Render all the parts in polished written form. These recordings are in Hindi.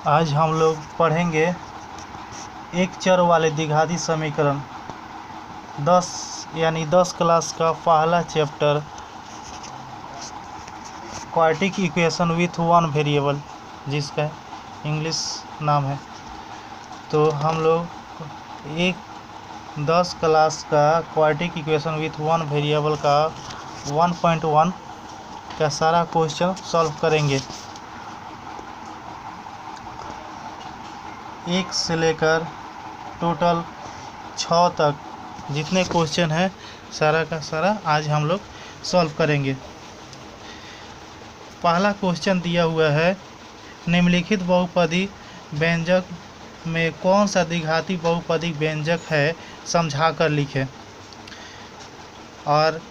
आज हम लोग पढ़ेंगे एक चर वाले द्विघाती समीकरण 10 क्लास का पहला chapter quadratic equation with one variable, जिसका इंग्लिश नाम है। तो हम लोग 10 क्लास का quadratic equation with one variable का 1.1 का सारा क्वेश्चन सॉल्व करेंगे। 1 से लेकर टोटल 6 तक जितने क्वेश्चन है सारा का सारा आज हम लोग सॉल्व करेंगे। पहला क्वेश्चन दिया हुआ है, निम्नलिखित बहुपदी व्यंजक में कौन सा द्विघाती बहुपदी व्यंजक है, समझा कर लिखें। और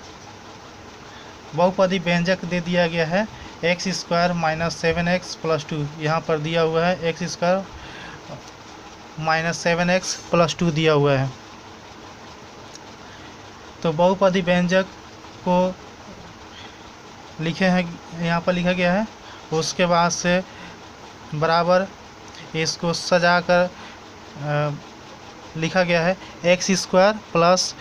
बहुपदी व्यंजक दे दिया गया है x² - 7x + 2। यहाँ पर दिया हुआ है x² - 7x + 2 दिया हुआ है। तो बहुपदी व्यंजक को लिखे हैं, यहाँ पर लिखा गया है। उसके बाद से बराबर इसको सजा कर लिखा गया है x² +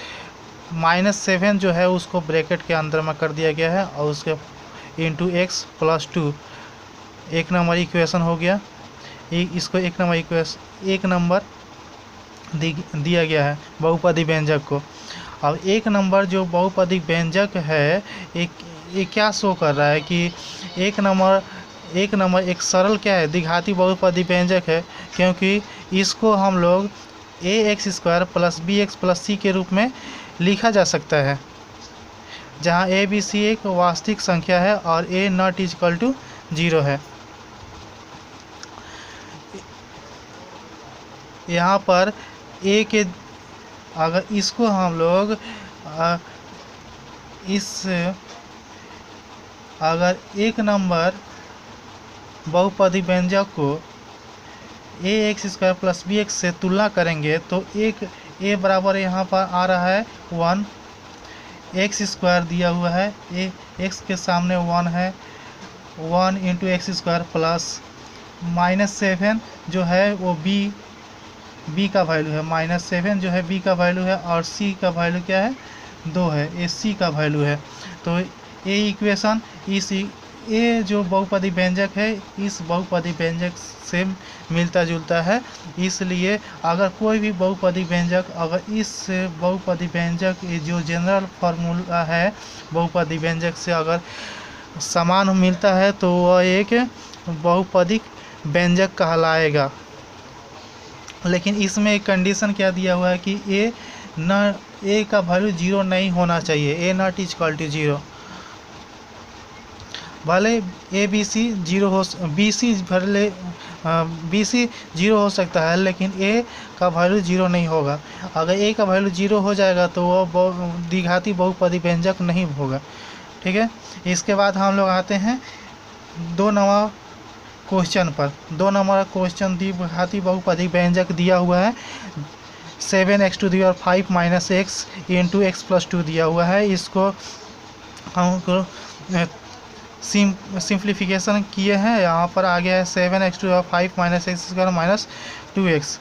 -7 जो है उसको ब्रैकेट के अंदर में कर दिया गया है और उसके इंटू x + 2 एक नंबर इक्वेशन हो गया। इसको एक नंबर दिया गया है बहुपदी व्यंजक को। अब एक नंबर जो बहुपदी व्यंजक है ये क्या शो कर रहा है कि एक नंबर एक सरल क्या है, द्विघाती बहुपदी व्यंजक है, क्योंकि इसको हम लोग ax² + bx + c के रूप में लिखा जा सकता है, जहाँ a b c एक वास्तविक संख्या है और a ≠ 0 है। यहाँ पर a के अगर इसको हम लोग अगर एक नंबर बहुपदी व्यंजक को ax² + bx से तुलना करेंगे तो एक a बराबर यहाँ पर आ रहा है 1, x² दिया हुआ है, x के सामने 1 है, 1 × x² प्लस -7 जो है वो b का वैल्यू है, -7 जो है b का वैल्यू है और c का वैल्यू क्या है 2 है, ये c का वैल्यू है। तो ये इक्वेशन ये जो बहुपदी व्यंजक है इस बहुपदी व्यंजक से मिलता जुलता है। इसलिए अगर कोई भी बहुपदी व्यंजक अगर इस बहुपदी व्यंजक जो जनरल फार्मूला है बहुपदी व्यंजक से अगर समान मिलता है तो वह एक बहुपदी व्यंजक कहलाएगा। लेकिन इसमें एक कंडीशन क्या दिया हुआ है कि a का वैल्यू 0 नहीं होना चाहिए, a ≠ 0। भले a b c 0 हो, b c 0 हो सकता है, लेकिन a का वैल्यू 0 नहीं होगा। अगर a का वैल्यू 0 हो जाएगा तो वह द्विघाती बहुपदी व्यंजक नहीं होगा। ठीक है। इसके बाद हम लोग आते हैं 2 नंबर क्वेश्चन पर। 2 नंबर क्वेश्चन द्विघाती बहुपदी व्यंजक दिया हुआ है 7x⁵ -x × x + 2 दिया हुआ है। इसको हमको सिंप्लीफिकेशन किए हैं। यहाँ पर आ गया है 7x⁵ -x² - 2x।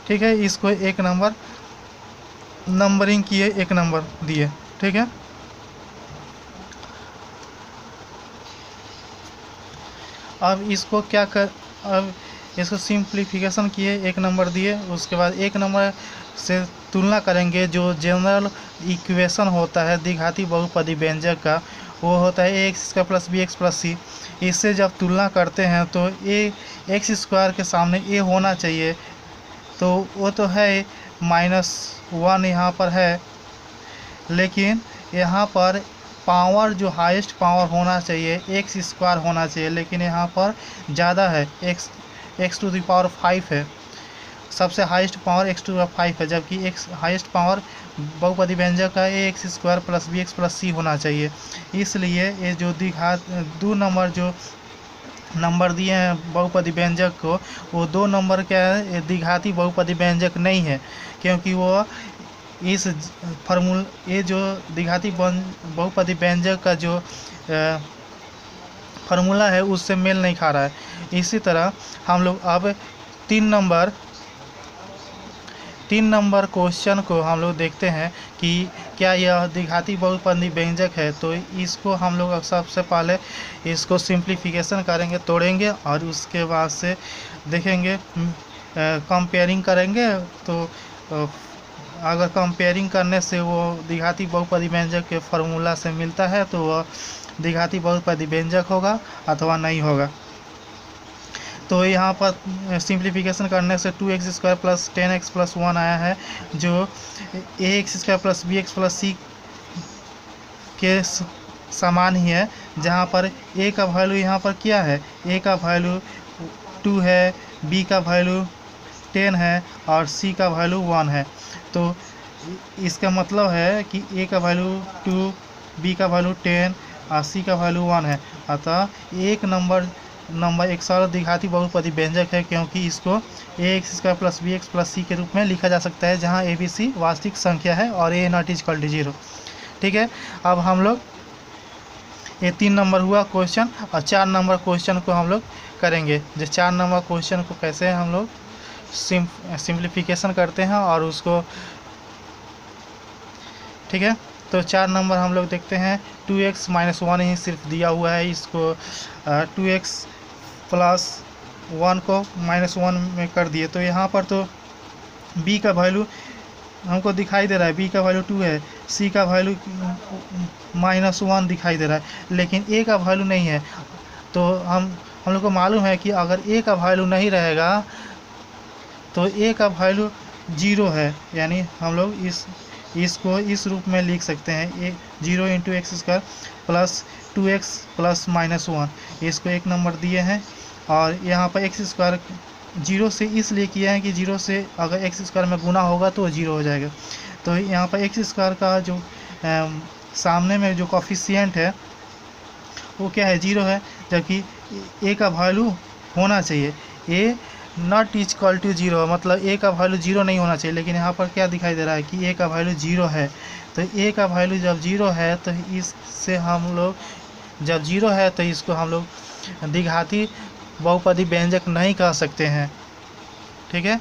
ठीक है। इसको एक नंबर नंबरिंग किए, एक नंबर दिए। ठीक है। अब इसको सिंप्लीफिकेशन किए, एक नंबर दिए। उसके बाद एक नंबर से तुलना करेंगे। जो जनरल इक्वेशन होता है द्विघाती बहुपदी व्यंजक का वो होता है ax² + bx + c। इससे जब तुलना करते हैं तो x² के सामने a होना चाहिए, तो वो तो है -1 यहाँ पर है, लेकिन यहाँ पर पावर जो हाईएस्ट पावर होना चाहिए x² होना चाहिए, लेकिन यहाँ पर ज़्यादा है, x⁵ है। सबसे हाईएस्ट पावर x⁵ है, जबकि x हाईएस्ट पावर बहुपदी व्यंजक का ax² + bx + c होना चाहिए। इसलिए ये जो 2 नंबर जो नंबर दिए हैं बहुपदी व्यंजक को, वो 2 नंबर क्या है, द्विघाती बहुपदी व्यंजक नहीं है, क्योंकि वो इस ये जो द्विघाती बहुपदी व्यंजक का जो फार्मूला है उससे मेल नहीं खा रहा है। इसी तरह हम लोग अब 3 नंबर क्वेश्चन को हम लोग देखते हैं कि क्या यह द्विघाती बहुपदी व्यंजक है। तो इसको हम लोग सबसे पहले इसको सिंप्लीफिकेशन करेंगे, तोड़ेंगे और उसके बाद से देखेंगे, कंपेयरिंग करेंगे। तो अगर कंपेयरिंग करने से वो द्विघाती बहुपदी व्यंजक के फार्मूला से मिलता है तो वह द्विघाती बहुपदी व्यंजक होगा अथवा नहीं होगा। तो यहाँ पर सिंप्लीफिकेशन करने से 2x² प्लस 10x प्लस 1 आया है, जो ax² plus bx plus c के समान ही है। जहाँ पर a का वैल्यू यहाँ पर क्या है, a का वैल्यू 2 है, b का वैल्यू 10 है और c का वैल्यू 1 है। तो इसका मतलब है कि a का वैल्यू 2, b का वैल्यू 10 और c का वैल्यू 1 है। अतः एक नंबर एक सरल द्विघाती बहुपदी व्यंजक है, क्योंकि इसको ax² plus bx plus c के रूप में लिखा जा सकता है, जहां a b c वास्तविक संख्या है और a नॉट इक्वल टू 0। ठीक है, अब हम लोग ये 3 नंबर हुआ क्वेश्चन, और 4 नंबर क्वेश्चन को हम लोग करेंगे। जो 4 नंबर क्वेश्चन को कैसे हम लोग सिंप्लीफिकेशन करते हैं और उसको, ठीक है। तो 4 नंबर हम लोग देखते हैं। 2x माइनस 1 ही सिर्फ दिया हुआ है, इसको 2x प्लस 1 को -1 में कर दिए। तो यहाँ पर तो b का वैल्यू हमको दिखाई दे रहा है, b का वैल्यू 2 है, c का वैल्यू -1 दिखाई दे रहा है, लेकिन a का वैल्यू नहीं है। तो हम लोग को मालूम है कि अगर a का वैल्यू नहीं रहेगा तो a का वैल्यू 0 है, यानी हम लोग इसको इस रूप में लिख सकते हैं, 0 into x² plus 2x plus -1। इसको 1 नंबर दिए हैं। और यहाँ पर x² 0 से इसलिए किया है कि 0 से अगर x² में गुना होगा तो 0 हो जाएगा। तो यहाँ पर x² का जो सामने में जो कोफिशिएंट है वो क्या है, 0 है, जबकि a का वैल्यू होना चाहिए, a नॉट इक्वल टू 0, मतलब a का वैल्यू 0 नहीं होना चाहिए। लेकिन यहाँ पर क्या दिखाई दे रहा है कि a का वैल्यू 0 है। तो a का वैल्यू जब 0 है तो इससे हम लोग, जब 0 है तो इसको हम लोग द्विघाती बहुपदी व्यंजक नहीं कह सकते हैं। ठीक है,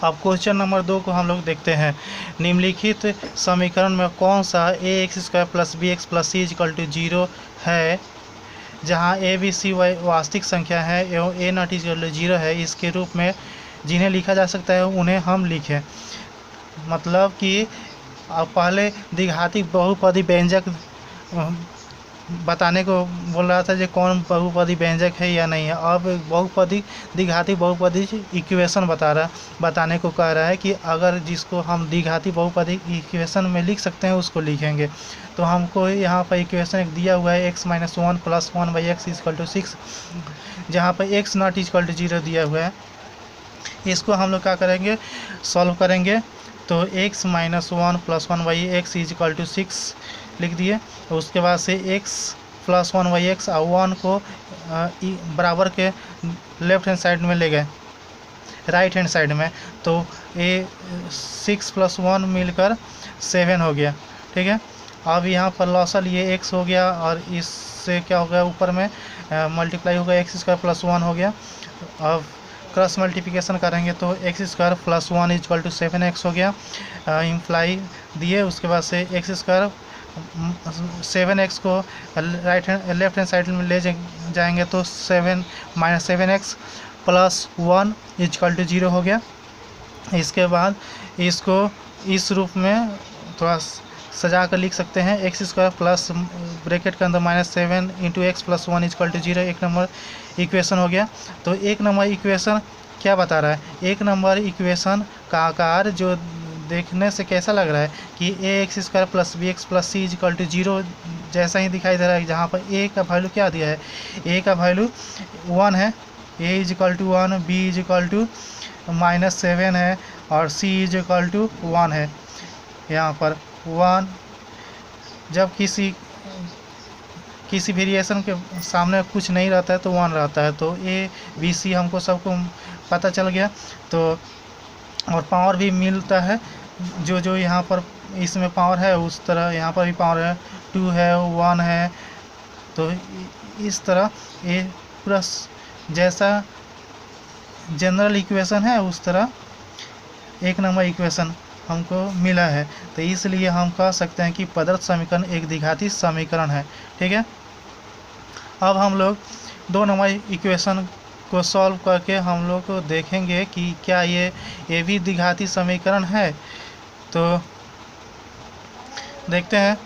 अब क्वेश्चन नंबर 2 को हम लोग देखते हैं। निम्नलिखित समीकरण में कौन सा ax² plus bx plus c equal to 0 है, जहां a b c वास्तविक संख्या है एवं a नॉट इक्वल टू 0 है। इसके रूप में जिन्हें लिखा जा सकता है उन्हें हम लिखें। मतलब कि अब पहले द्विघाती बहुपदी व्यंजक बताने को बोल रहा था, जो कौन बहुपदी व्यंजक है या नहीं है। अब द्विघाती बहुपदी इक्वेशन बताने को कह रहा है कि अगर जिसको हम द्विघाती बहुपदी इक्वेशन में लिख सकते हैं उसको लिखेंगे। तो हमको यहाँ पर इक्वेशन एक दिया हुआ है, x minus 1 plus 1/x equal to 6, जहाँ पर x नॉट इक्वल टू 0 दिया हुआ है। इसको हम लोग क्या करेंगे, सॉल्व करेंगे। तो x minus 1 plus 1/x equal to 6 लिख दिए। तो उसके बाद से x प्लस 1/x और 1 को बराबर के लेफ्ट हैंड साइड में ले गए, राइट हैंड साइड में। तो ये 6 प्लस 1 मिलकर 7 हो गया। ठीक है, अब यहाँ पर लॉसल ये x हो गया और इससे क्या हो गया, ऊपर में मल्टीप्लाई हो गया, x² प्लस 1 हो गया। अब क्रॉस मल्टीप्लिकेशन करेंगे तो x² plus 1 equal to 7x हो गया। इम्प्लाई दिए, उसके बाद से x² 7x को लेफ्ट हैंड साइड में ले जाएंगे तो 7 minus 7x plus 1 equal to 0 हो गया। इसके बाद इसको इस रूप में थोड़ा सजा कर लिख सकते हैं, x² प्लस ब्रैकेट के अंदर -7 into x plus 1 equal to 0। 1 number equation हो गया। तो 1 नंबर इक्वेशन क्या बता रहा है, 1 नंबर इक्वेशन का आकार जो देखने से कैसा लग रहा है कि ax² plus bx plus c equal to 0 जैसा ही दिखाई दे रहा है, जहाँ पर a का वैल्यू क्या दिया है, a का वैल्यू 1 है, a equal to 1, b equal to -7 है और c इक्वल टू 1 है। यहाँ पर 1 जब किसी वेरिएशन के सामने कुछ नहीं रहता है तो 1 रहता है। तो a b c हमको सबको पता चल गया। तो और पावर भी मिलता है, जो यहाँ पर इसमें पावर है उस तरह यहाँ पर भी पावर है, 2 है, 1 है, तो इस तरह ये पूरा जैसा जनरल इक्वेशन है उस तरह एक नंबर इक्वेशन हमको मिला है। तो इसलिए हम कह सकते हैं कि प्रदत्त समीकरण एक द्विघाती समीकरण है। ठीक है, अब हम लोग 2 नंबर इक्वेशन को सॉल्व करके हम लोग को देखेंगे कि क्या ये भी द्विघाती समीकरण है। तो देखते हैं।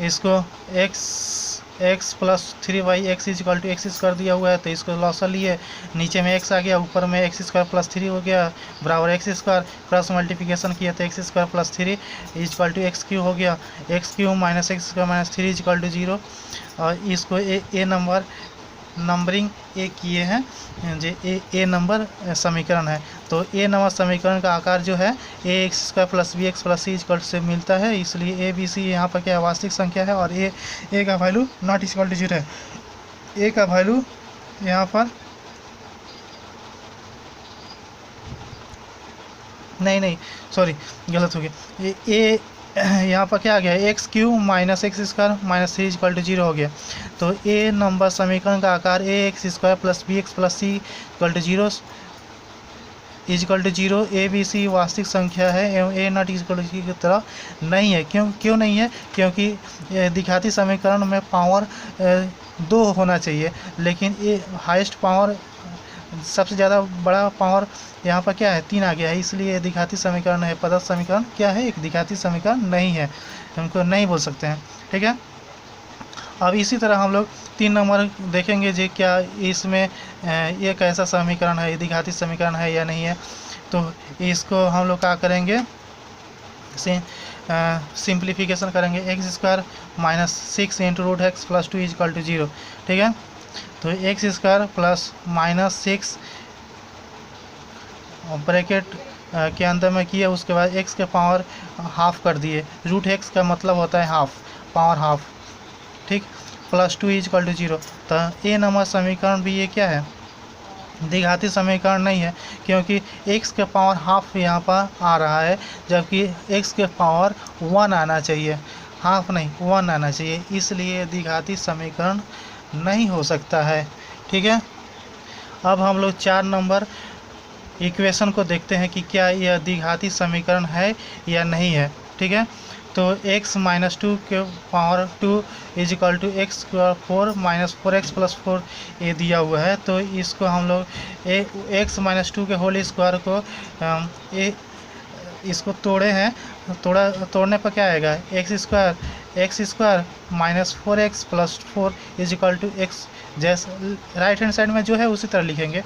इसको x plus 3y(x) equal to x square दिया हुआ है, तो इसको लॉसल लिए, नीचे में x आ गया, ऊपर में x स्क्वायर प्लस 3 हो गया बराबर x स्क्वायर, क्रॉस मल्टीप्लिकेशन किया तो x square plus 3 equal to x cube हो गया, x cube minus x square minus 3 equal to 0। और इसको ए नंबरिंग ए किए हैं जो ए नंबर समीकरण है। तो ए नंबर समीकरण का आकार जो है ax square plus bx plus c equal से मिलता है, इसलिए a b c यहाँ पर क्या वास्तविक संख्या है और ए का वैल्यू नॉट इक्वल टू 0 है। ए का वैल्यू यहाँ पर नहीं सॉरी गलत हो गया, ए यहाँ पर क्या आ गया x cube minus x square minus 3 equal to 0 हो गया। तो ए नंबर समीकरण का आकार x square plus b x plus c equal to 0 equal to 0 a b c वास्तविक संख्या है एवं ए नॉट इक्वल टू की तरह नहीं है। क्यों नहीं है? क्योंकि द्विघाती समीकरण में पावर 2 होना चाहिए, लेकिन ये हाईएस्ट पावर सबसे ज़्यादा बड़ा पावर यहाँ पर क्या है 3 आ गया है, इसलिए द्विघाती समीकरण है। प्रदत्त समीकरण क्या है? एक द्विघाती समीकरण नहीं है, हमको नहीं बोल सकते हैं। ठीक है, अब इसी तरह हम लोग 3 नंबर देखेंगे जो क्या इसमें ये कैसा समीकरण है, द्विघाती समीकरण है या नहीं है। तो इसको हम लोग क्या करेंगे, सिंप्लीफिकेशन करेंगे, x square minus 6 into root x plus 2 equal to 0। ठीक है, तो x square plus minus 6 bracket के अंदर में किए, उसके बाद x के पावर हाफ कर दिए, रूट एक्स का मतलब होता है हाफ, पावर हाफ। ठीक, प्लस 2 इक्वल टू 0। तो ए नंबर समीकरण भी ये क्या है? द्विघाती समीकरण नहीं है, क्योंकि x के पावर हाफ यहाँ पर आ रहा है, जबकि x के पावर 1 आना चाहिए, हाफ नहीं 1 आना चाहिए, इसलिए द्विघाती समीकरण नहीं हो सकता है। ठीक है, अब हम लोग 4 नंबर इक्वेशन को देखते हैं कि क्या यह द्विघाती समीकरण है या नहीं है। ठीक है, तो x माइनस 2 के power 2 is equal to x square 4 minus 4x plus 4 ये दिया हुआ है। तो इसको हम लोग x माइनस 2 के होल स्क्वायर को इसको तोड़े हैं, तोड़ने पर क्या आएगा x square minus 4x plus 4 is equal to x, जैसे राइट हैंड साइड में जो है उसी तरह लिखेंगे,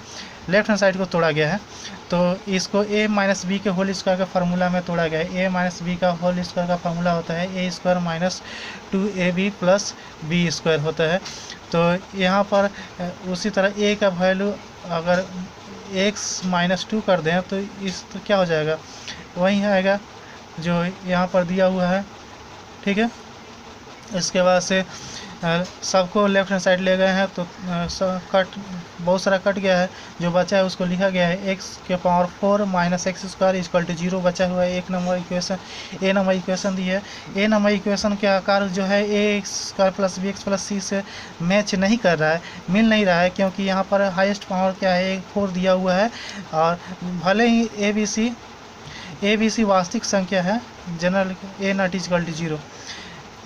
लेफ्ट हैंड साइड को तोड़ा गया है। तो इसको a माइनस बी के होल स्क्वायर का फार्मूला में तोड़ा गया है। a माइनस बी का होल स्क्वायर का फार्मूला होता है a square minus 2ab plus b square होता है। तो यहाँ पर उसी तरह a का वैल्यू अगर x माइनस 2 कर दें तो इस तो क्या हो जाएगा, वही आएगा जो यहाँ पर दिया हुआ है। ठीक है, इसके बाद से सबको लेफ्ट हैंड साइड ले गए हैं, तो बहुत सारा कट गया है, जो बचा है उसको लिखा गया है x के power 4 minus x square equal to 0 बचा हुआ है। एक number equation a number equation दी है। ए नंबर इक्वेशन के आकार जो है a square plus b x plus c से मैच नहीं कर रहा है, मिल नहीं रहा है, क्योंकि यहाँ पर हाईएस्ट पावर क्या है 4 दिया हुआ है, और भले ही ए बी सी वास्तविक संख्या है, general a not equal to 0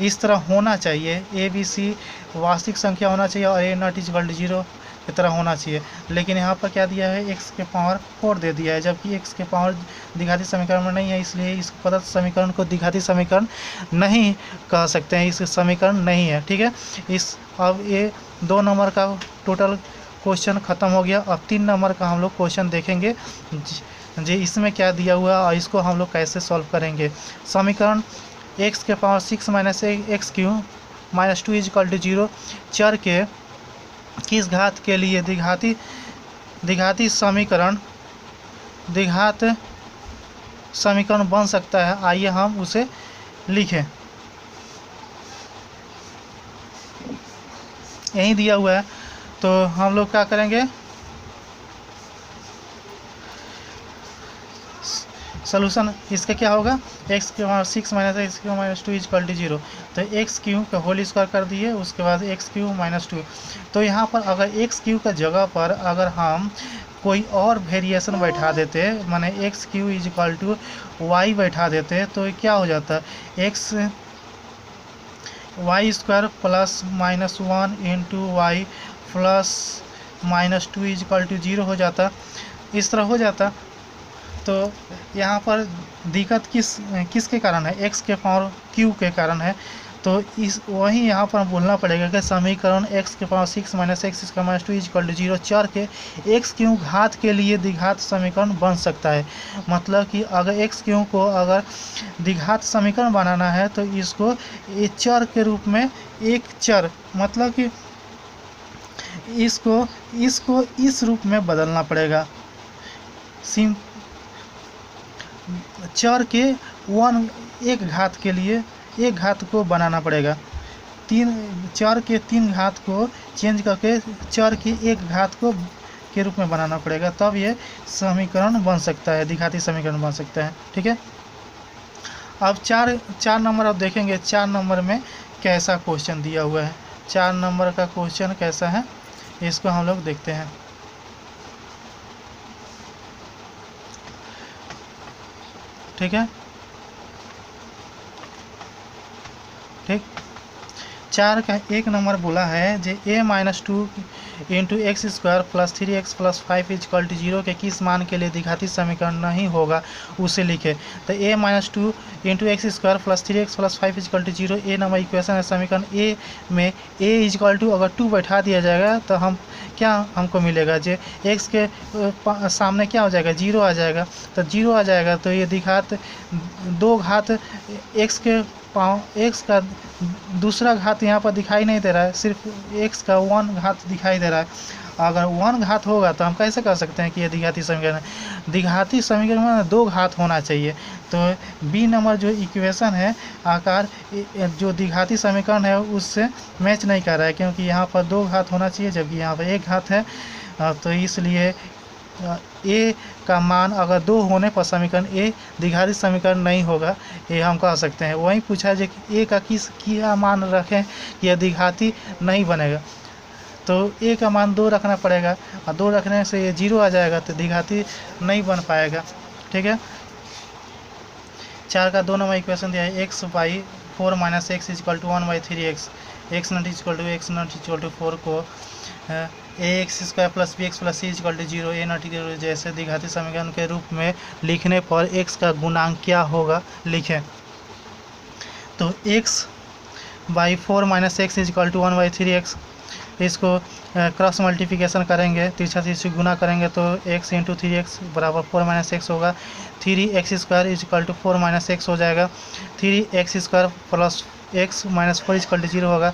इस तरह होना चाहिए, ए बी सी वास्तविक संख्या होना चाहिए और ए नॉट इक्वल टू 0 की तरह होना चाहिए। लेकिन यहाँ पर क्या दिया है, x के पावर 4 दे दिया है, जबकि x के पावर द्विघाती समीकरण में नहीं है, इसलिए इस प्रदत्त समीकरण को द्विघाती समीकरण नहीं कह सकते हैं, इस समीकरण नहीं है। ठीक है, अब ये 2 नंबर का टोटल क्वेश्चन ख़त्म हो गया। अब 3 नंबर का हम लोग क्वेश्चन देखेंगे जी इसमें क्या दिया हुआ है और इसको हम लोग कैसे सॉल्व करेंगे। समीकरण x के power 6 minus x cube minus 2 equal to 0 चर के किस घात के लिए द्विघात समीकरण बन सकता है, आइए हम उसे लिखें। यही दिया हुआ है, तो हम लोग क्या करेंगे, सोल्यूशन इसका क्या होगा, एक्स के power 6 minus x cube minus 2 equal to 0। तो एक्स क्यू का होल स्क्वायर कर दिए, उसके बाद एक्स क्यू माइनस 2। तो यहाँ पर अगर एक्स क्यू का जगह पर अगर हम कोई और वेरिएशन बैठा देते, माने x cube is equal to y बैठा देते, तो क्या हो जाता, x y square plus minus 1 into y plus minus 2 is equal to 0 हो जाता, इस तरह हो जाता। तो यहाँ पर दिक्कत किसके कारण है, एक्स के पावर क्यू के कारण है। तो इस वही यहाँ पर बोलना पड़ेगा कि समीकरण एक्स के power 6 minus x square minus 2 is equal to 0 चर के एक्स क्यू घात के लिए द्विघात समीकरण बन सकता है। मतलब कि अगर एक्स क्यू को अगर द्विघात समीकरण बनाना है तो इसको एक चर के रूप में, एक चर मतलब कि इसको इस रूप में बदलना पड़ेगा। चर के एक घात के लिए एक घात को बनाना पड़ेगा, चर के 3 घात को चेंज करके चर की एक घात को के रूप में बनाना पड़ेगा, तब ये समीकरण बन सकता है, द्विघाती समीकरण बन सकता है। ठीक है, अब चार नंबर अब देखेंगे 4 नंबर में कैसा क्वेश्चन दिया हुआ है। 4 नंबर का क्वेश्चन कैसा है इसको हम लोग देखते हैं। ठीक है, ठीक, 4 का 1 नंबर बोला है जो a minus 2 into x square plus 3x plus 5 equal to 0 के किस मान के लिए द्विघाती समीकरण नहीं होगा उसे लिखे। तो a minus 2 into x square plus 3x plus 5 equal to 0 a number equation है। समीकरण a में a इक्वल टू अगर 2 बैठा दिया जाएगा तो हमको मिलेगा जो x के सामने क्या हो जाएगा, 0 आ जाएगा। तो 0 आ जाएगा तो ये द्विघात 2 घात x के एक्स का दूसरा घात यहाँ पर दिखाई नहीं दे रहा है, सिर्फ एक्स का 1 घात दिखाई दे रहा है। अगर 1 घात होगा तो हम कैसे कर सकते हैं कि ये द्विघाती समीकरण है। द्विघाती समीकरण में 2 घात होना चाहिए। तो बी नंबर जो इक्वेशन है आकार जो द्विघाती समीकरण है उससे मैच नहीं कर रहा है, क्योंकि यहाँ पर 2 घात होना चाहिए जबकि यहाँ पर 1 घात है। तो इसलिए ए का मान अगर 2 होने पर समीकरण ए द्विघाती समीकरण नहीं होगा, ये हम कह सकते हैं। वहीं पूछा है कि ए का क्या मान रखें कि यह द्विघाती नहीं बनेगा, तो ए का मान 2 रखना पड़ेगा और 2 रखने से ये 0 आ जाएगा तो द्विघाती नहीं बन पाएगा। ठीक है, 4 का 2 नंबर इक्वेशन दिया है x by 4 minus x equal to 1/3x, x not equal to 4 को a x square plus b x plus c equal to 0 a not equal to जैसे द्विघाती समीकरण के रूप में लिखने पर x का गुणांक क्या होगा लिखें। तो x by 4 minus x equal to 1/3x, इसको क्रॉस मल्टीप्लिकेशन करेंगे, तिरछा तिरछी गुना करेंगे तो x इंटू 3x बराबर 4 माइनस एक्स होगा। 3x square equal to 4 minus x हो जाएगा। 3x square plus x minus 4 equal to 0 होगा।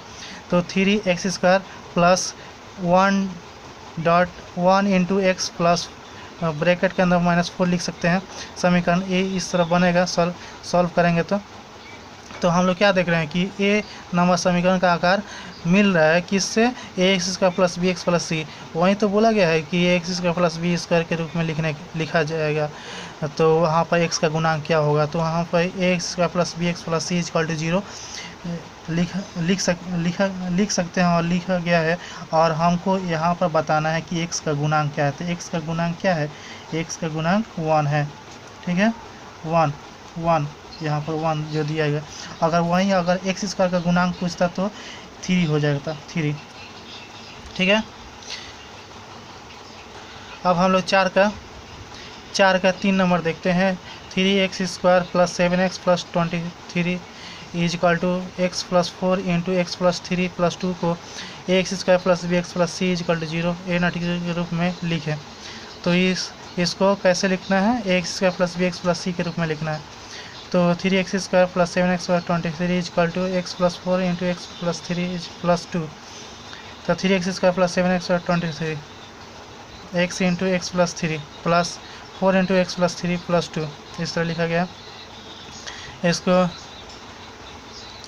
तो 3x square plus 1 into x plus bracket के अंदर -4 लिख सकते हैं। समीकरण ए इस तरह बनेगा सॉल्व करेंगे तो हम लोग क्या देख रहे हैं कि ए नंबर समीकरण का आकार मिल रहा है किससे, a x square plus b x plus c. वहीं तो बोला गया है कि a x square plus b square के रूप में लिखा जाएगा। तो वहाँ पर एक्स का गुणांक क्या होगा, तो वहाँ पर a x square plus b x plus c equal to 0 लिख सकते हैं और लिखा गया है। और हमको यहाँ पर बताना है कि x का गुणांक क्या है। तो x का गुणांक क्या है, x का गुणांक 1 है। ठीक है, 1 यहाँ पर 1 जो दिया गया। अगर एक्स स्क्वायर का गुणांक पूछता तो 3 हो जाएगा, 3। ठीक है, अब हम लोग 4 का 3 नंबर देखते हैं। 3x square plus 7x plus 23 is equal to x plus 4 into x plus 3 plus 2 को a x square plus b x plus c is equal to 0 a not के रूप में लिखें। तो इसको कैसे लिखना है, a x square plus b x plus c के रूप में लिखना है। तो 3x square plus 7x plus 23 is equal to x plus 4 into x plus 3 plus 2। तो 3x square plus 7x plus 23 x into x plus 3 plus 4 into x plus 3 plus 2 इस तरह लिखा गया। इसको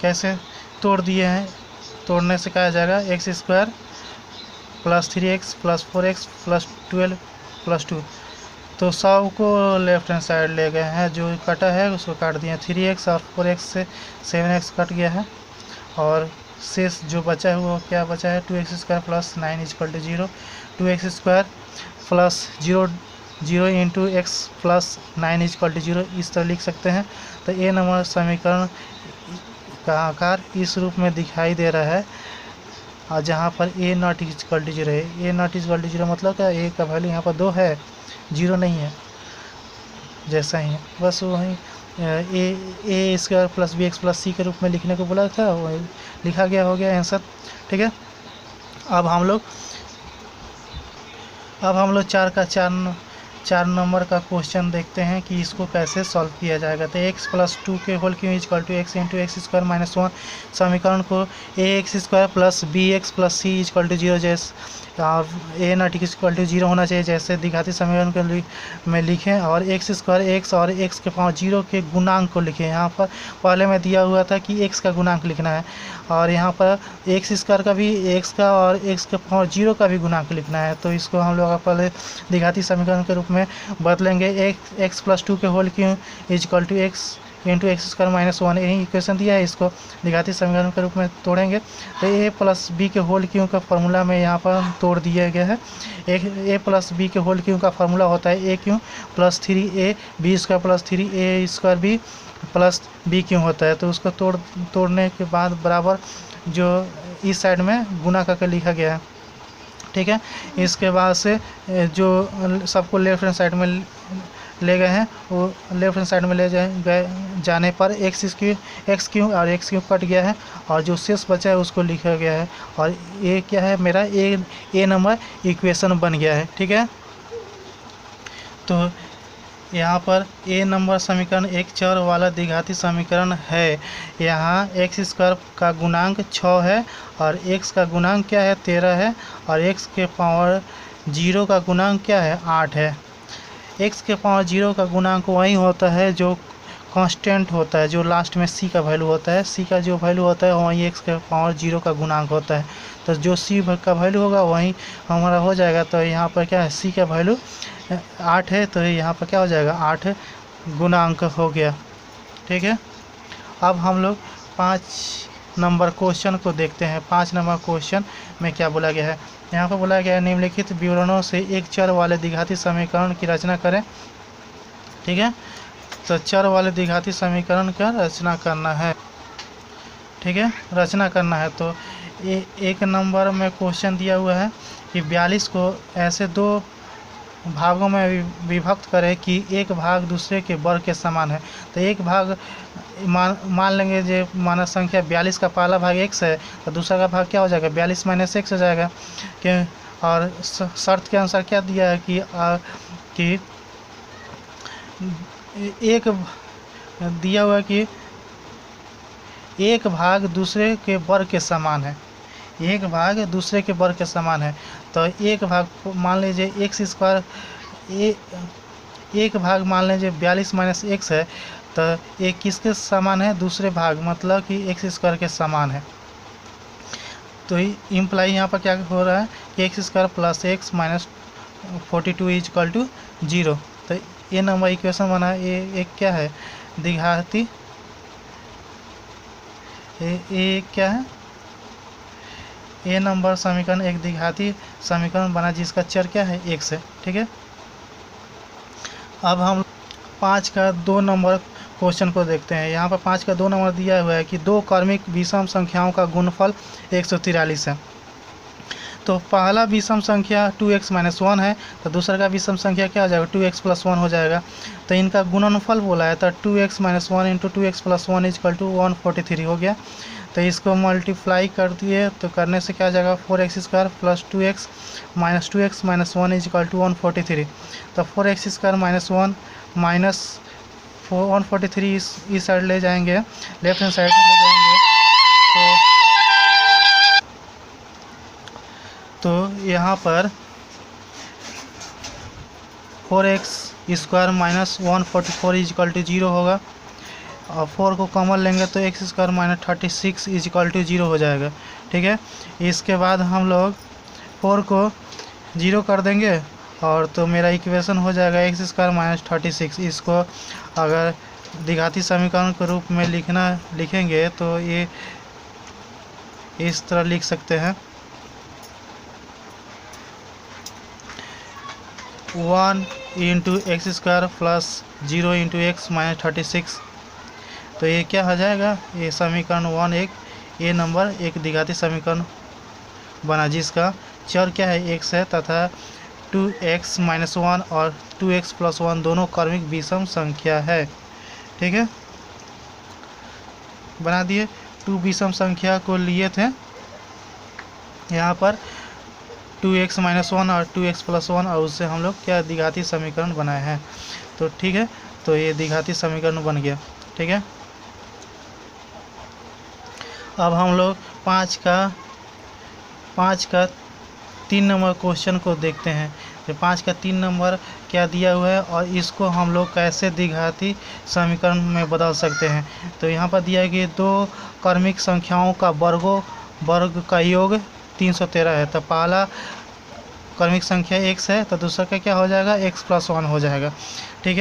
कैसे तोड़ दिए हैं, तोड़ने से कहा जाएगा x square plus 3x plus 4x plus 12 plus 2। तो 100 को लेफ्ट हैंड साइड ले गए हैं, जो कटा है उसको काट दिए। 3x और 4x से 7x कट गया है, और शेष जो बचा है वो क्या बचा है, 2x² plus 9 equal to 0। 2x² plus 0 into x plus 9 equal to 0 इस तरह लिख सकते हैं। तो ए नंबर समीकरण का आकार इस रूप में दिखाई दे रहा है, और जहाँ पर ए नॉट इक्वल टू 0 है। ए नॉट इक्वल टू 0 मतलब क्या, ए का वैल्यू यहाँ पर 2 है, 0 नहीं है, जैसा ही है बस वही a square plus b x plus c के रूप में लिखने को बोला था, वही लिखा गया, हो गया आंसर। ठीक है, अब हम लोग 4 नंबर का क्वेश्चन देखते हैं कि इसको कैसे सॉल्व किया जाएगा। तो x प्लस 2 के whole cube equal to x into x square minus 1 समीकरण को ax² plus b x plus c equal to 0 जैसे, और ए नॉट इक्वल टू 0 होना चाहिए जैसे दिखाती समीकरण के में लिखें, और x² x और x के पावर 0 के गुणांक को लिखें। यहाँ पर पहले में दिया हुआ था कि x का गुणांक लिखना है, और यहाँ पर x² का भी, x का और x के पावर 0 का भी गुणांक लिखना है। तो इसको हम लोग पहले दिखाती समीकरण के रूप में बदलेंगे। x प्लस 2 के whole cube equal to x into x square minus 1, यही इक्वेशन दिया है, इसको दिखाती समीकरण के रूप में तोड़ेंगे। तो ए प्लस बी के होल क्यूब का फार्मूला में यहाँ पर तोड़ दिया गया है। ए प्लस बी के होल क्यूब का फार्मूला होता है a cube plus 3a b square plus 3a square b plus b cube होता है। तो उसको तोड़ने के बाद बराबर जो इस साइड में गुना करके लिखा गया है। ठीक है, इसके बाद से जो सबको लेफ्ट हैंड साइड में ले गए हैं, वो लेफ्ट हैंड साइड में ले जाने पर एक्स क्यूब और एक्स क्यूब कट गया है, और जो शेष बचा है उसको लिखा गया है, और ये क्या है, मेरा ए नंबर इक्वेशन बन गया है। ठीक है, तो यहाँ पर ए नंबर समीकरण एक चर वाला द्विघाती समीकरण है। यहाँ x² का गुणांक 6 है, और x का गुणांक क्या है, 13 है, और x के पावर 0 का गुणांक क्या है, 8 है। x के पावर 0 का गुणांक वही होता है जो कांस्टेंट होता है, जो लास्ट में c का वैल्यू होता है। c का जो वैल्यू होता है वही x के पावर 0 का गुणांक होता है। तो जो c का वैल्यू होगा वही हमारा हो जाएगा। तो यहाँ पर क्या है, c का वैल्यू 8 है, तो यहाँ पर क्या हो जाएगा, 8 गुणांक हो गया। ठीक है, अब हम लोग 5 नंबर क्वेश्चन को देखते हैं। 5 नंबर क्वेश्चन में क्या बोला गया है, यहाँ पर बोला गया है निम्नलिखित विवरणों से एक चर वाले द्विघाती समीकरण की रचना करें। ठीक है, तो चर वाले द्विघाती समीकरण का रचना करना है। ठीक है, रचना करना है। तो एक नंबर में क्वेश्चन दिया हुआ है कि 42 को ऐसे 2 भागों में विभक्त करें कि एक भाग दूसरे के वर्ग के समान है। तो एक भाग मान लेंगे जो मानव संख्या 42 का पहला भाग x है, तो दूसरा का भाग क्या हो जाएगा, 42 माइनस x हो जाएगा। कि और शर्त के अनुसार क्या दिया है कि एक दिया हुआ है कि एक भाग दूसरे के वर्ग के समान है, एक भाग दूसरे के वर्ग के समान है। तो एक भाग मान लीजिए x², एक भाग मान लीजिए 42 माइनस x है, तो एक किसके समान है, दूसरे भाग, मतलब कि x² के समान है। तो इम्प्लाई यहाँ पर क्या हो रहा है कि x² plus x minus 42 equal to 0। तो ये नंबर इक्वेशन बना, ये एक क्या है, द्विघाती, ये क्या है, ए नंबर समीकरण एक द्विघाती समीकरण बना जिसका चर क्या है, x है। ठीक है, अब हम 5 का 2 नंबर क्वेश्चन को देखते हैं। यहाँ पर 5 का 2 नंबर दिया हुआ है कि 2 क्रमिक विषम संख्याओं का गुणनफल 143 है। तो पहला विषम संख्या 2x माइनस 1 है, तो दूसरा का विषम संख्या क्या हो जाएगा, 2x प्लस 1 हो जाएगा। तो इनका गुणनफल बोला है, तो 2x minus 1 into 2x plus 1 equal to 143 हो गया। तो इसको मल्टीप्लाई कर दिए तो करने से क्या हो जाएगा, 4x² plus 2x minus 1 equal to 143। तो 4x² माइनस 1 माइनस 143 इस साइड ले जाएंगे, लेफ्ट हैंड साइड ले जाएंगे। तो यहाँ पर 4x² माइनस 144 इक्वल टू 0 होगा, और 4 को कॉमन लेंगे तो x² माइनस 36 इक्वल टू 0 हो जाएगा। ठीक है, इसके बाद हम लोग 4 को 0 कर देंगे और तो मेरा इक्वेशन हो जाएगा एक्स स्क्वायर माइनस 36। इसको अगर द्विघाती समीकरण के रूप में लिखेंगे तो ये इस तरह लिख सकते हैं 1 into x square plus 0 into x minus 36। तो ये क्या हो जाएगा, ये समीकरण 1 ए नंबर एक द्विघाती समीकरण बना जिसका चर क्या है x है तथा 2x माइनस 1 और 2x प्लस 1 दोनों क्रमिक विषम संख्या है। ठीक है, बना दिए। 2 विषम संख्या को लिए थे यहाँ पर 2x माइनस 1 और 2x प्लस 1 और उससे हम लोग क्या द्विघाती समीकरण बनाए हैं। तो ठीक है, तो ये द्विघाती समीकरण बन गया। ठीक है, अब हम लोग 5 का 3 नंबर क्वेश्चन को देखते हैं। तो 5 का 3 नंबर क्या दिया हुआ है और इसको हम लोग कैसे द्विघाती समीकरण में बदल सकते हैं। तो यहाँ पर दिया है कि 2 क्रमिक संख्याओं का वर्ग का योग 313 है। तो पहला क्रमिक संख्या x है तो दूसरा का क्या हो जाएगा, x प्लस 1 हो जाएगा। ठीक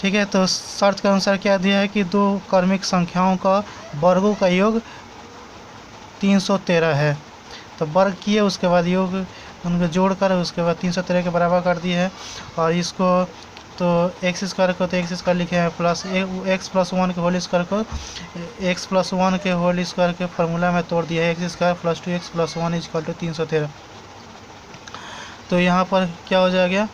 है, तो शर्त के अनुसार क्या दिया है कि 2 क्रमिक संख्याओं का वर्गों का योग 313 है। तो वर्ग किए, उसके बाद योग उनको जोड़कर उसके बाद 313 के बराबर कर दिए है। और इसको तो एक्स स्क्वायर को तो एक्स स्क्वायर लिखे हैं प्लस एक्स प्लस 1 के होल स्क्वायर को एक्स प्लस 1 के होल स्क्वायर के फार्मूला में तोड़ दिया है। X square plus 2x plus 1 equal to 313। तो यहाँ पर क्या हो जाएगा,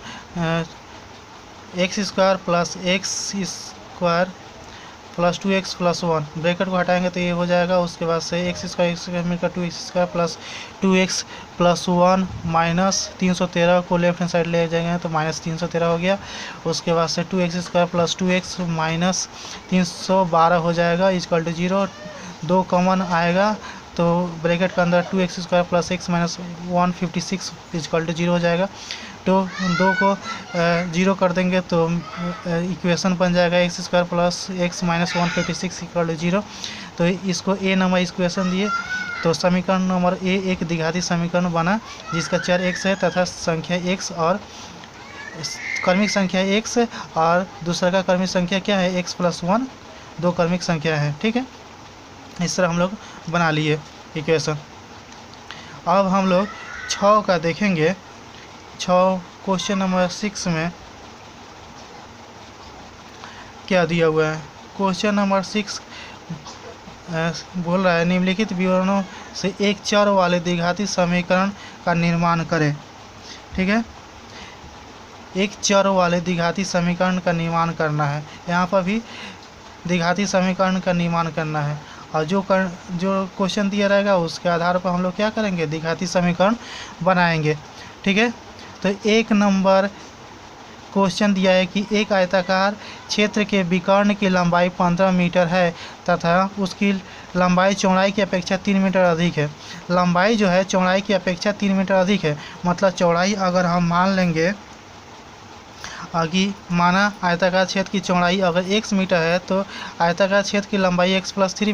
x square plus x square plus 2x plus 1, bracket को हटाएंगे तो ये हो जाएगा। उसके बाद से एक्स स्क्वायर मिलकर 2x square plus 2x plus 1 minus 313 को लेफ्ट हैंड साइड ले जाएंगे तो माइनस 313 हो गया। उसके बाद से 2x square plus 2x minus 312 हो जाएगा इक्वल टू 0। 2 कॉमन आएगा तो ब्रैकेट के अंदर 2x square plus x minus 156 equal to 0 हो जाएगा। तो 2 को 0 कर देंगे तो इक्वेशन बन जाएगा x square plus x minus 156 equal to 0। तो इसको ए नंबर इक्वेशन दिए। तो समीकरण नंबर ए एक द्विघाती समीकरण बना जिसका चर x है तथा संख्या x और क्रमिक संख्या x और दूसरा का क्रमिक संख्या क्या है x प्लस 1, 2 क्रमिक संख्या है। ठीक है, इस तरह हम लोग बना लिए इक्वेशन। अब हम लोग 6 का देखेंगे। 6 क्वेश्चन नंबर 6 में क्या दिया हुआ है। क्वेश्चन नंबर 6 बोल रहा है निम्नलिखित विवरणों से एक चर वाले द्विघाती समीकरण का निर्माण करें। ठीक है, एक चर वाले द्विघाती समीकरण का निर्माण करना है। यहाँ पर भी द्विघाती समीकरण का निर्माण करना है और जो क्वेश्चन दिया रहेगा उसके आधार पर हम लोग क्या करेंगे, द्विघाती समीकरण बनाएंगे। ठीक है, तो 1 नंबर क्वेश्चन दिया है कि एक आयताकार क्षेत्र के विकर्ण की लंबाई 15 मीटर है तथा उसकी लंबाई चौड़ाई की अपेक्षा 3 मीटर अधिक है। लंबाई जो है चौड़ाई की अपेक्षा 3 मीटर अधिक है, मतलब चौड़ाई अगर हम मान लेंगे कि माना आयताकार क्षेत्र की चौड़ाई अगर x मीटर है तो आयताकार क्षेत्र की लंबाई x प्लस 3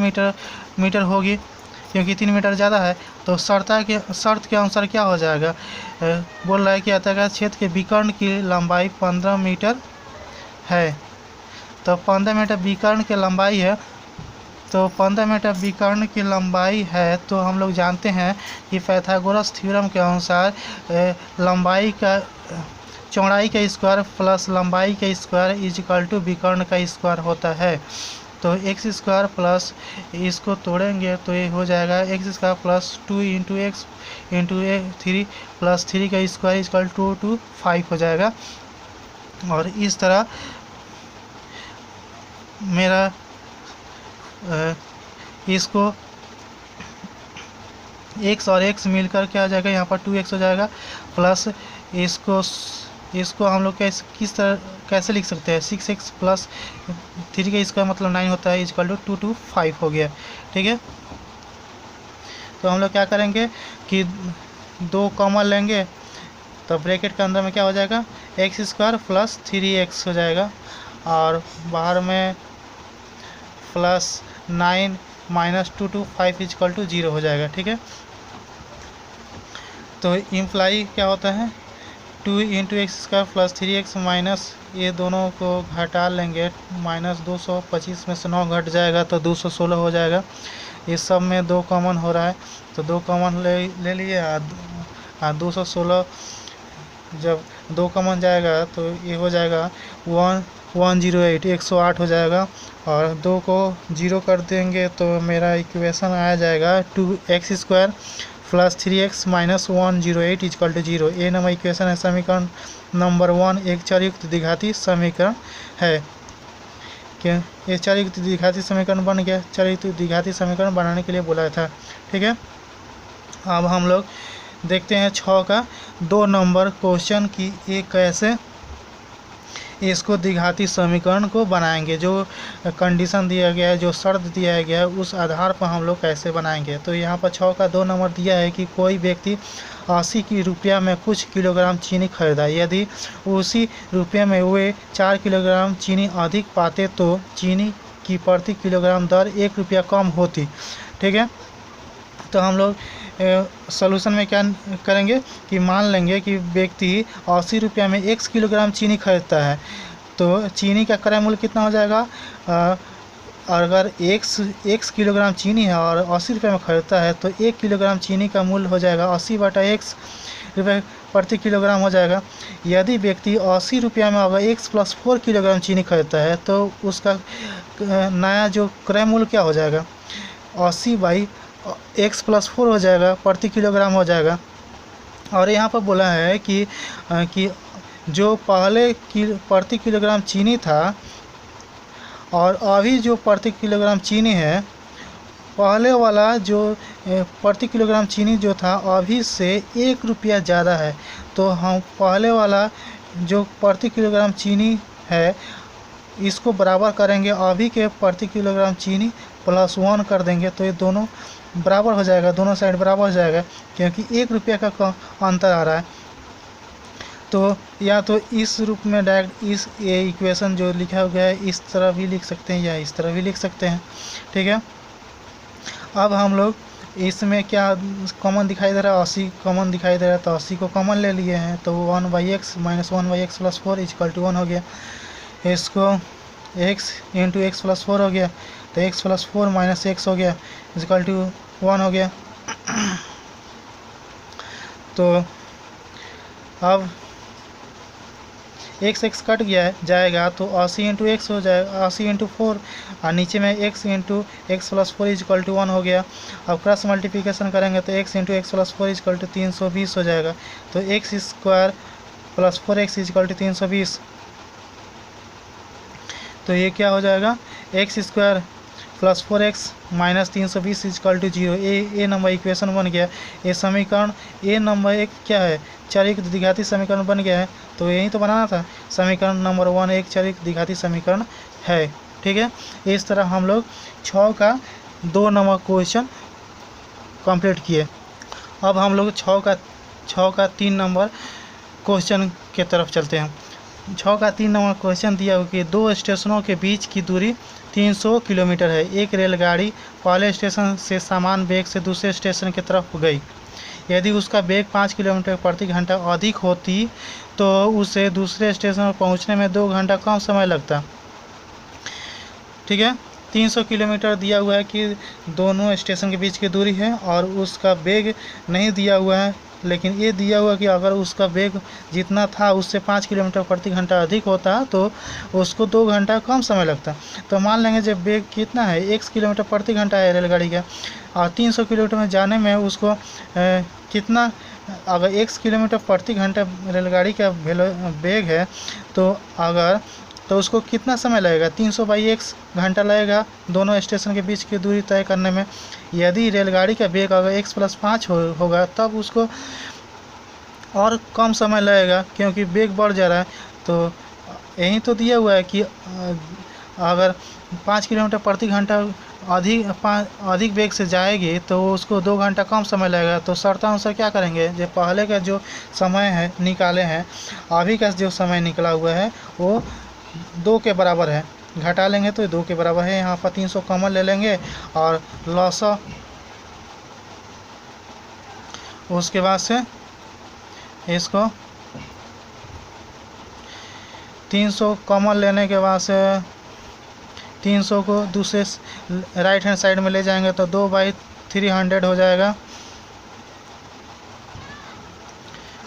मीटर होगी क्योंकि 3 मीटर ज़्यादा है। तो शर्त के अनुसार क्या हो जाएगा, बोल रहा है कि आयताकार क्षेत्र के विकर्ण की लंबाई 15 मीटर है। तो 15 मीटर विकर्ण की लंबाई है, तो 15 मीटर विकर्ण की लंबाई है तो हम लोग जानते हैं कि पाइथागोरस थ्योरम के अनुसार चौड़ाई का स्क्वायर प्लस लंबाई का स्क्वायर इज इक्वल टू विकर्ण का स्क्वायर होता है। तो एक्स स्क्वायर प्लस इसको तोड़ेंगे तो ये हो जाएगा x square plus 2 into x into 3 plus 3 का स्क्वायर इक्वल टू 5 हो जाएगा। और इस तरह मेरा इसको x और x मिलकर क्या हो जाएगा, यहाँ पर 2x हो जाएगा प्लस इसको हम लोग कैसे लिख सकते हैं, 6x प्लस 3 का स्क्वायर मतलब 9 होता है इक्वल टू 2 5 हो गया। ठीक है, तो हम लोग क्या करेंगे कि 2 कॉमन लेंगे तो ब्रैकेट के अंदर में क्या हो जाएगा एक्स स्क्वायर प्लस 3x हो जाएगा और बाहर में प्लस 9 माइनस 2 5 इक्वल टू 0 हो जाएगा। ठीक है, तो इम्प्लाई क्या होता है 2 × x² + 3x माइनस ये दोनों को घटा लेंगे, माइनस 225 में से 9 घट जाएगा तो 216 हो जाएगा। इस सब में 2 कॉमन हो रहा है तो 2 कॉमन ले लिए। 216 जब 2 कॉमन जाएगा तो ये हो जाएगा 108 108 हो जाएगा, और 2 को 0 कर देंगे तो मेरा इक्वेशन आ जाएगा 2x² + 3x - 108 = 0। ये नंबर इक्वेशन है, समीकरण नंबर 1 एक चरयुक्त द्विघाती समीकरण है। क्या ये चरयुक्त द्विघाती समीकरण बन गया? चरयुक्त द्विघाती समीकरण बनाने के लिए बोला था, ठीक है। अब हम लोग देखते हैं 6 का 2 नंबर क्वेश्चन की ये कैसे इसको द्विघाती समीकरण को बनाएंगे। जो कंडीशन दिया गया है, जो शर्त दिया गया है, उस आधार पर हम लोग कैसे बनाएंगे। तो यहाँ पर 6 का 2 नंबर दिया है कि कोई व्यक्ति 80 रुपया में कुछ किलोग्राम चीनी खरीदा। यदि उसी रुपये में वे 4 किलोग्राम चीनी अधिक पाते तो चीनी की प्रति किलोग्राम दर 1 रुपया कम होती, ठीक है। तो हम लोग सॉल्यूशन में क्या करेंगे कि मान लेंगे कि व्यक्ति 80 रुपया में 1 किलोग्राम चीनी खरीदता है, तो चीनी का क्रय मूल्य कितना हो जाएगा। अगर 1 किलोग्राम चीनी है और 80 रुपये में खरीदता है तो 1 किलोग्राम चीनी का मूल्य हो जाएगा 80/1 रुपये प्रति किलोग्राम हो जाएगा। यदि व्यक्ति 80 रुपया में अगर x + 4 किलोग्राम चीनी खरीदता है तो उसका नया जो क्रय मूल्य क्या हो जाएगा, 80/x + 4 हो जाएगा, प्रति किलोग्राम हो जाएगा। और यहाँ पर बोला है कि जो पहले प्रति किलोग्राम चीनी था और अभी जो प्रति किलोग्राम चीनी है, पहले वाला जो प्रति किलोग्राम चीनी जो था अभी से 1 रुपया ज़्यादा है। तो हम पहले वाला जो प्रति किलोग्राम चीनी है इसको बराबर करेंगे अभी के प्रति किलोग्राम चीनी +1 कर देंगे तो ये दोनों बराबर हो जाएगा, दोनों साइड बराबर हो जाएगा, क्योंकि 1 रुपया का अंतर आ रहा है। तो या तो इस रूप में डायरेक्ट ये इक्वेशन जो लिखा गया है इस तरह भी लिख सकते हैं या इस तरह भी लिख सकते हैं, ठीक है। अब हम लोग इसमें क्या कॉमन दिखाई दे रहा है, 80 कॉमन दिखाई दे रहा है, तो 80 को कॉमन ले लिए हैं तो 1/x - 1/x + 4 = 1 हो गया। इसको x × x + 4 हो गया तो x + 4 - x हो गया = 1 हो गया। तो अब x कट गया जाएगा तो 80 × x हो जाएगा, 80 × 4 और नीचे में x × x + 4 = 1 हो गया। अब क्रॉस मल्टीप्लिकेशन करेंगे तो x × x + 4 = 320 हो जाएगा। तो x² + 4x = 320। तो ये क्या हो जाएगा, x² + 4x - 320 = 0। ये नंबर इक्वेशन बन गया। ये समीकरण ये नंबर एक क्या है, चरयुक्त द्विघाती समीकरण बन गया है। तो यही तो बनाना था, समीकरण नंबर 1 एक चरयुक्त द्विघाती समीकरण है, ठीक है। इस तरह हम लोग 6 का 2 नंबर क्वेश्चन कंप्लीट किए। अब हम लोग 6 का 3 नंबर क्वेश्चन के तरफ चलते हैं। 6 का 3 नंबर क्वेश्चन दिया हो कि 2 स्टेशनों के बीच की दूरी 300 किलोमीटर है। एक रेलगाड़ी पहले स्टेशन से समान वेग से दूसरे स्टेशन की तरफ गई। यदि उसका वेग 5 किलोमीटर प्रति घंटा अधिक होती तो उसे दूसरे स्टेशन पर पहुंचने में 2 घंटा कम समय लगता, ठीक है। 300 किलोमीटर दिया हुआ है कि दोनों स्टेशन के बीच की दूरी है, और उसका वेग नहीं दिया हुआ है, लेकिन ये दिया हुआ कि अगर उसका वेग जितना था उससे 5 किलोमीटर प्रति घंटा अधिक होता तो उसको 2 घंटा कम समय लगता। तो मान लेंगे जब वेग कितना है 1 किलोमीटर प्रति घंटा है रेलगाड़ी का, और 300 किलोमीटर में जाने में उसको कितना, अगर 1 किलोमीटर प्रति घंटा रेलगाड़ी का वेग है तो उसको कितना समय लगेगा, 300/1 घंटा लगेगा दोनों स्टेशन के बीच की दूरी तय करने में। यदि रेलगाड़ी का वेग अगर x + 5 होगा तब उसको और कम समय लगेगा, क्योंकि वेग बढ़ जा रहा है। तो यही तो दिया हुआ है कि अगर 5 किलोमीटर प्रति घंटा अधिक वेग से जाएगी तो उसको 2 घंटा कम समय लगेगा। तो शर्तानुसार क्या करेंगे, जो पहले का जो समय है निकाले हैं, अभी का जो समय निकला हुआ है वो 2 के बराबर है, घटा लेंगे तो 2 के बराबर है। यहाँ पर 300 कॉमन ले लेंगे और लॉस, उसके बाद से इसको 300 कॉमन लेने के बाद से 300 को दूसरे राइट हैंड साइड में ले जाएंगे तो 2/300 हो जाएगा।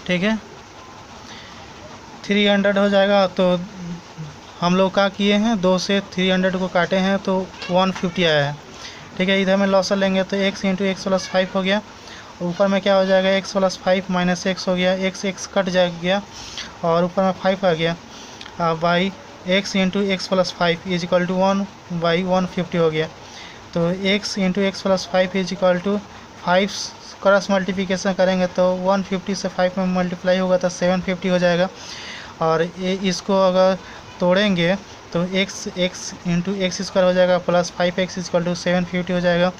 ठीक है, 300 हो जाएगा। तो हम लोग क्या किए हैं, 2 से 300 को काटे हैं तो 150 आया है। ठीक है, इधर में लॉसर लेंगे तो x इंटू एक्स प्लस 5 हो गया। ऊपर में क्या हो जाएगा, x प्लस 5 माइनस एक्स हो गया, x कट गया और ऊपर में 5 आ गया। By x into x plus 5 is equal to 1/150 हो गया। तो x into x plus 5 is equal to 5 cross multiplication करेंगे तो 150 से 5 में मल्टीप्लाई होगा तो 750 हो जाएगा। और इसको अगर तोड़ेंगे तो x इंटू एक्स स्क्वायर हो जाएगा प्लस 5x इक्वल टू 750 हो जाएगा।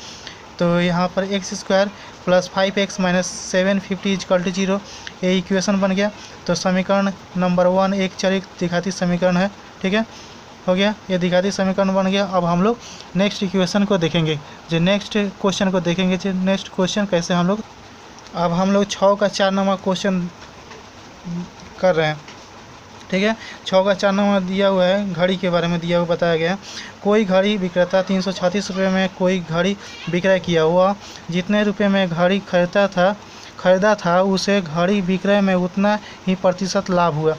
तो यहाँ पर x square plus 5x minus 750 equal to 0, ये इक्वेशन बन गया। तो समीकरण नंबर 1 एक चरित दिखाती समीकरण है। ठीक है, हो गया, ये दिखाती समीकरण बन गया। अब हम लोग नेक्स्ट इक्वेशन को देखेंगे, जो नेक्स्ट क्वेश्चन को देखेंगे। जो नेक्स्ट क्वेश्चन कैसे हम लोग, अब हम लोग 6 का 4 नंबर क्वेश्चन कर रहे हैं। ठीक है, 6 का 4 नंबर दिया हुआ है, घड़ी के बारे में दिया हुआ बताया गया है। कोई घड़ी विक्रेता 336 रुपये में कोई घड़ी विक्रय किया हुआ, जितने रुपये में घड़ी खरीदा था उसे घड़ी विक्रय में उतना ही प्रतिशत लाभ हुआ।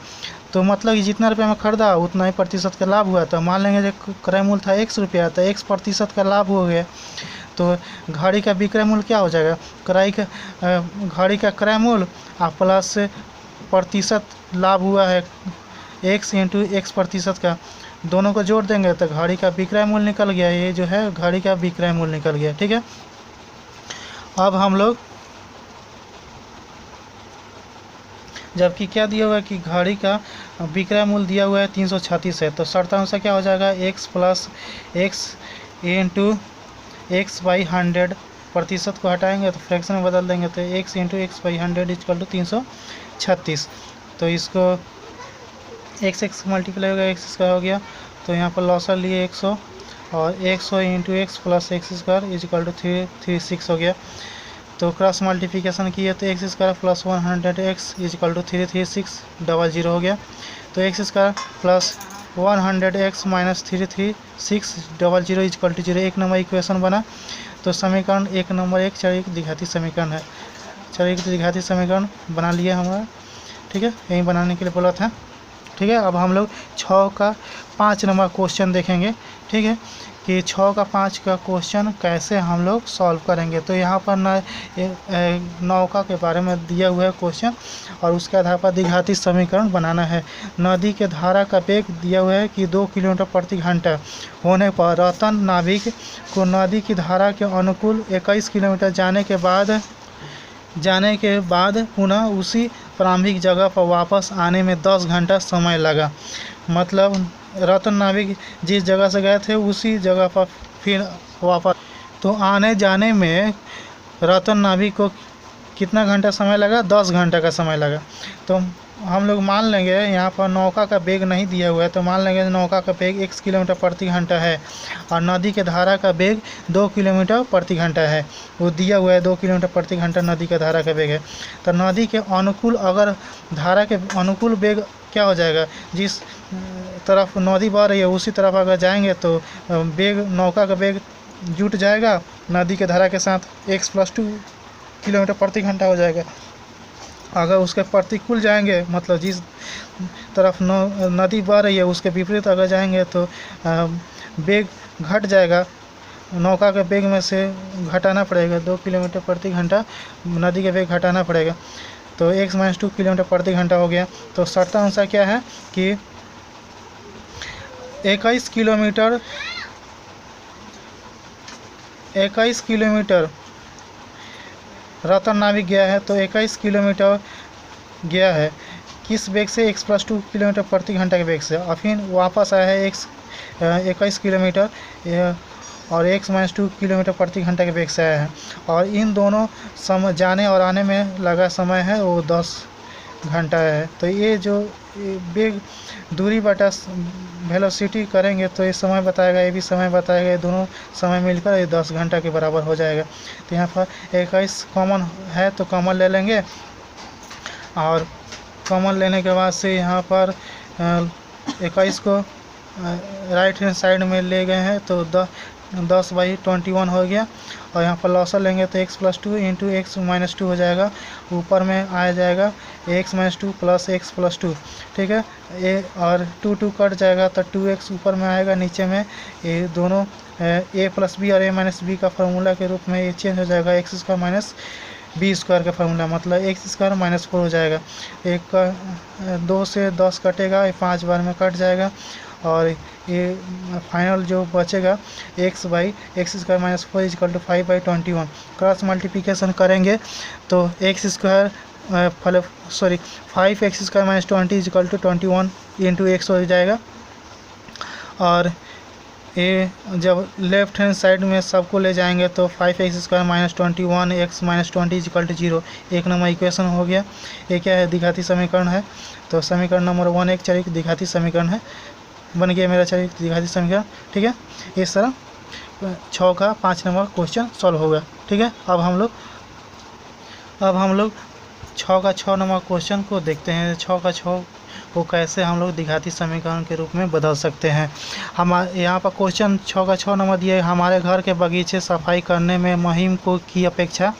तो मतलब कि जितना रुपये में खरीदा उतना ही प्रतिशत का लाभ हुआ। तो मान लेंगे जो क्रय मूल्य था 100 रुपया, तो 1% का लाभ हो गया। तो घड़ी का विक्रय मूल्य क्या हो जाएगा, घड़ी का क्रय मूल्य प्लस प्रतिशत लाभ हुआ है x इंटू एक्स प्रतिशत का, दोनों को जोड़ देंगे तो घड़ी का विक्रय मूल्य निकल गया। ये जो है घड़ी का विक्रय मूल्य निकल गया। ठीक है, अब हम लोग जबकि क्या दिया हुआ है कि घड़ी का विक्रय मूल्य दिया हुआ है 336 है, तो शर्तानुसार क्या हो जाएगा, x plus x into x by 100, प्रतिशत को हटाएंगे तो फ्रैक्शन में बदल देंगे तो x into x by 100 equal to 336। तो इसको x मल्टीप्लाई होगा, x स्क्वायर हो गया। तो यहाँ पर लॉसर लिए 100 और 100 into x plus x square is equal to 336 हो गया। तो क्रॉस मल्टीप्लिकेशन किए तो x square plus 100x is equal to 33600 हो गया। तो x square plus 100x minus 33600 is equal to 0, एक नंबर इक्वेशन बना। तो समीकरण एक नंबर एक चरित्र दिखाती समीकरण है, चरित्र दिखाती समीकरण बना लिया हमारा। ठीक है, यही बनाने के लिए बोला था। ठीक है, अब हम लोग 6 का 5 नंबर क्वेश्चन देखेंगे। ठीक है, कि 6 का 5 का क्वेश्चन कैसे हम लोग सॉल्व करेंगे। तो यहाँ पर नौका के बारे में दिया हुआ है क्वेश्चन और उसके आधार पर द्विघाती समीकरण बनाना है। नदी के धारा का वेग दिया हुआ है कि 2 किलोमीटर प्रति घंटा होने पर रतन नाविक को नदी की धारा के अनुकूल 21 किलोमीटर जाने के बाद पुनः उसी प्रारंभिक जगह पर वापस आने में 10 घंटा समय लगा। मतलब रतन नाविक जिस जगह से गए थे उसी जगह पर फिर वापस, तो आने जाने में रतन नाविक को कितना घंटा समय लगा, 10 घंटा का समय लगा। तो हम लोग मान लेंगे यहाँ पर नौका का वेग नहीं दिया हुआ है, तो मान लेंगे नौका का वेग 1 किलोमीटर प्रति घंटा है और नदी के धारा का वेग 2 किलोमीटर प्रति घंटा है। वो दिया हुआ है 2 किलोमीटर प्रति घंटा नदी का धारा का वेग है। तो नदी के अनुकूल, अगर धारा के अनुकूल वेग क्या हो जाएगा, जिस तरफ नदी बह रही है उसी तरफ अगर जाएंगे तो वेग, नौका का वेग जुट जाएगा नदी के धारा के साथ, x प्लस 2 किलोमीटर प्रति घंटा हो जाएगा। अगर उसके प्रतिकूल जाएंगे, मतलब जिस तरफ नदी बह रही है उसके विपरीत अगर जाएंगे तो वेग घट जाएगा, नौका के वेग में से घटाना पड़ेगा, 2 किलोमीटर प्रति घंटा नदी के वेग घटाना पड़ेगा। तो x माइनस 2 किलोमीटर प्रति घंटा हो गया। तो शर्तानुसार क्या है कि 21 किलोमीटर रतन नाविक गया है, तो 21 किलोमीटर गया है किस वेग से, x प्लस 2 किलोमीटर प्रति घंटा के वेग से, और फिर वापस आया है 21 किलोमीटर और x माइनस 2 किलोमीटर प्रति घंटा के वेग से आया है। और इन दोनों समय जाने और आने में लगा समय है वो 10 घंटा है। तो ये जो वेग दूरी बटा वेलोसिटी करेंगे तो ये समय बताएगा, ये भी समय बताएगा, ये दोनों समय मिलकर ये 10 घंटा के बराबर हो जाएगा। तो यहाँ पर 21 कॉमन है तो कॉमन ले लेंगे और कॉमन लेने के बाद से यहाँ पर 21 को राइट हैंड साइड में ले गए हैं तो 10/21 हो गया। और यहाँ पर लॉसर लेंगे तो x + 2 इंटू एक्स माइनस 2 हो जाएगा। ऊपर में आ जाएगा x - 2 प्लस x + 2, ठीक है। और 2 कट जाएगा तो 2x ऊपर में आएगा, नीचे में ये दोनों a + b और a - b का फार्मूला के रूप में ये चेंज हो जाएगा। x² - b² का फार्मूला मतलब x² - 4 हो जाएगा। एक का 2 से 10 कटेगा, 5 बार में कट जाएगा। और ये फाइनल जो बचेगा x/x² - 4 = 5/21। क्रॉस मल्टीप्लिकेशन करेंगे तो x² 5x² - 20 = 21 इंटू x हो जाएगा। और ये जब लेफ्ट हैंड साइड में सबको ले जाएंगे तो 5x² - 21 x - 20 = 0। एक नंबर इक्वेशन हो गया। ये क्या है? द्विघाती समीकरण है। तो समीकरण नंबर 1 एक चरिक द्विघाती समीकरण है, बन गया मेरा चरिक द्विघाती समीकरण, ठीक है। इस तरह 6 का 5 नंबर क्वेश्चन सॉल्व होगा, ठीक है। अब हम लोग 6 का 6 नंबर क्वेश्चन को देखते हैं। 6 का 6 को कैसे हम लोग द्विघाती समीकरण के रूप में बदल सकते हैं। हम यहाँ पर क्वेश्चन 6 का 6 नंबर दिया है। हमारे घर के बगीचे सफाई करने में महिम को की अपेक्षा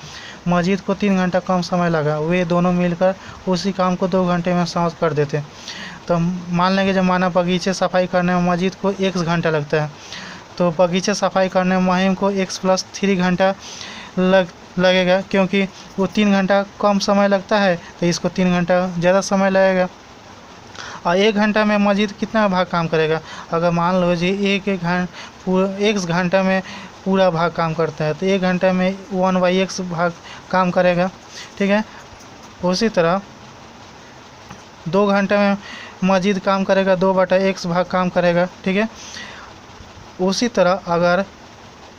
मजीद को 3 घंटा कम समय लगा। वे दोनों मिलकर उसी काम को 2 घंटे में समाप्त कर देते। तो मान लेंगे जब माना बगीचे सफाई करने में मजीद को 1 घंटा लगता है, तो बगीचे सफाई करने में महिम को x + 3 घंटा लगेगा। क्योंकि वो 3 घंटा कम समय लगता है तो इसको 3 घंटा ज़्यादा समय लगेगा। और 1 घंटा में मजीद कितना भाग काम करेगा? अगर मान लो जी 1 घंटा में पूरा भाग काम करता है तो 1 घंटा में 1/x भाग काम करेगा, ठीक है। उसी तरह 2 घंटे में मजीद काम करेगा, 2/x भाग काम करेगा, ठीक है। उसी तरह अगर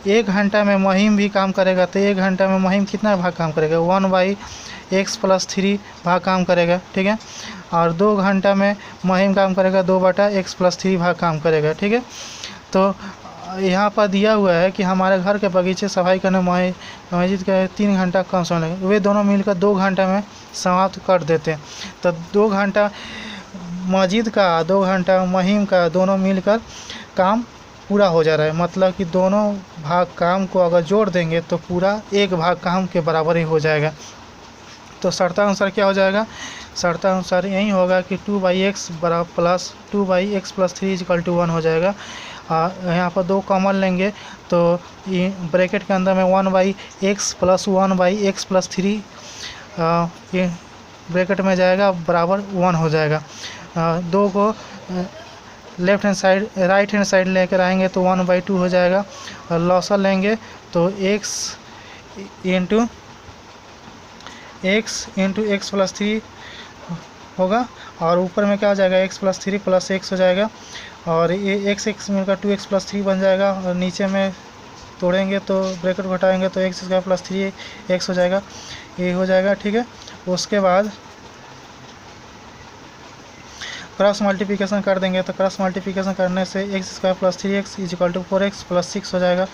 1 घंटा में महिम भी काम करेगा तो 1 घंटा में महिम कितना भाग काम करेगा? 1/x + 3 भाग काम करेगा, ठीक है। और 2 घंटा में महिम काम करेगा, 2/x + 3 भाग काम करेगा, ठीक है। तो यहाँ पर दिया हुआ है कि हमारे घर के बगीचे सफाई करने में मजीद का 3 घंटा कम समय लगेगा। वे दोनों मिलकर 2 घंटा में समाप्त कर देते हैं। तो 2 घंटा मजीद का 2 घंटा महिम का दोनों मिलकर काम पूरा हो जा रहा है। मतलब कि दोनों भाग काम को अगर जोड़ देंगे तो पूरा 1 भाग काम के बराबर ही हो जाएगा। तो शर्तानुसार क्या हो जाएगा? शर्तानुसार यही होगा कि 2/x + 2/x + 3 = 1 हो जाएगा। यहाँ पर 2 कॉमन लेंगे तो ये ब्रैकेट के अंदर में 1/x + 1/x + 3 ये ब्रैकेट में जाएगा बराबर 1 हो जाएगा। 2 को left hand side right hand side लेकर आएंगे तो 1/2 हो जाएगा। और लॉसर लेंगे तो x इंटू x + 3 होगा। और ऊपर में क्या हो जाएगा? x + 3 + x हो जाएगा। और ये x मिलकर 2x + 3 बन जाएगा। और नीचे में तोड़ेंगे तो ब्रैकेट घटाएंगे तो x² + 3x हो जाएगा, ये हो जाएगा, ठीक है। उसके बाद क्रॉस मल्टीप्लिकेशन कर देंगे तो क्रॉस मल्टीप्लिकेशन करने से x² + 3x = 4x + 6 हो जाएगा।